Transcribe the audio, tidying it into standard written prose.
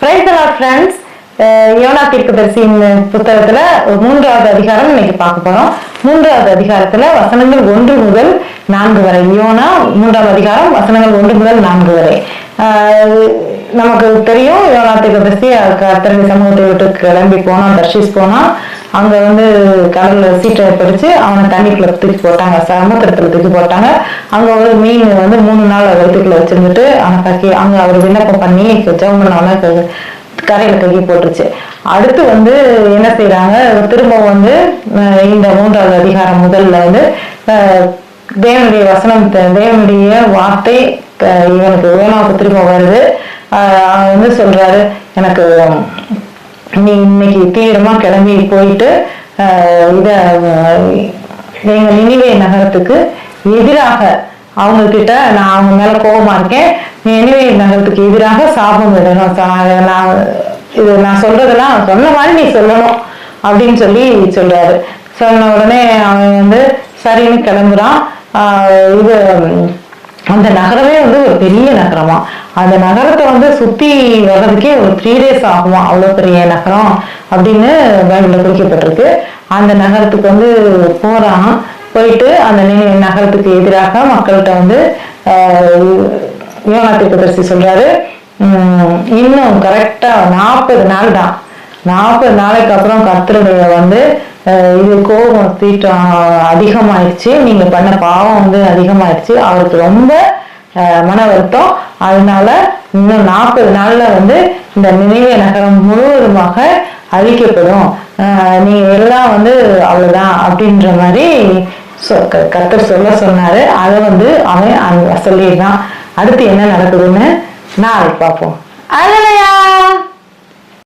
Price the lord friends. Jonah தீர்க்கதரிசியின் புத்தகத்துல 3வது அதிகாரம் இன்னைக்கு பார்க்க போறோம். 3வது அதிகாரத்துல வசனங்கள் 1 முதல் 4 வரை. யோனா 3வது அதிகாரம் வசனங்கள் 1 முதல் 4 வரை. நமக்கு தெரியும், யோனா தீர்க்கதரிசி கர்த்தரின் சமூகத்தை விட்டு கிளம்பி போனான், தர்ஷீஸ் போனான். அங்க கடல்ல சீட்டை பிடிச்சு அவனை தண்ணிக்குள்ள தூக்கி போட்டாங்க, சமுத்திரத்துல தூக்கி போட்டாங்க. அங்க ஒரு மீன் 3 நாள் வயிற்றுக்குள்ள வச்சிருந்துட்டு அவனை அங்க அவர் விண்ணப்பம் பண்ணி ஜெபம் பண்ணவன கரையில தூக்கி போட்டுருச்சு. அடுத்து என்ன செய்யறாங்க, திரும்ப இந்த 3வது அதிகாரம் முதல்ல தேவனுடைய வசனம், தேவனுடைய வார்த்தை இவனுக்கு யோனாவுக்கு திரும்ப வருது. அவன் சொல்றாரு, எனக்கு நீ இன்னைக்கு தீவிரமா கிளம்பி போயிட்டு எங்க நினிவே நகரத்துக்கு எதிராக அவங்க கிட்ட நான் அவங்க மேல கோபமா இருக்கேன், நினிவே நகரத்துக்கு எதிராக சாபம் விடணும், நான் சொல்றதெல்லாம் சொன்ன மாதிரி நீ சொல்லணும் அப்படின்னு சொல்றாரு. சொன்ன உடனே அவன் சரின்னு கிளம்புறான். அந்த நகரமே ஒரு பெரிய நகரமா. அந்த நகரத்தை சுத்தி வர்றதுக்கே ஒரு 3 days ஆகுமா, அவ்வளவு பெரிய நகரம் அப்படின்னு பைபிள்ல குறிக்கப்பட்டிருக்கு. அந்த நகரத்துக்கு போறான். போயிட்டு அந்த நகரத்துக்கு எதிராக மக்கள்கிட்ட யோனா தீர்க்கதரிசி சொல்றாரு, இன்னும் கரெக்டா 40 நாள் தான், 40 நாளைக்கு அப்புறம் கர்த்தருடைய இது கோபம் தீட்டம் அதிகமாயிடுச்சு, நீங்க பண்ண பாவம் அதிகமாயிடுச்சு, அவருக்கு ரொம்ப மன வருத்தம். அதனால இன்னும் 40 நாள்ல இந்த நினிவே நகரம் முழுவதுமாக அழிக்கப்படும், நீங்க எல்லாம் அவ்வளவுதான் அப்படின்ற மாதிரி கர்த்தர் சொன்னாரு. அதை அவன் சொல்லிடுறான். அடுத்து என்ன நடக்குதுன்னு நாளைக்கு பார்ப்போம். அல்லேலூயா.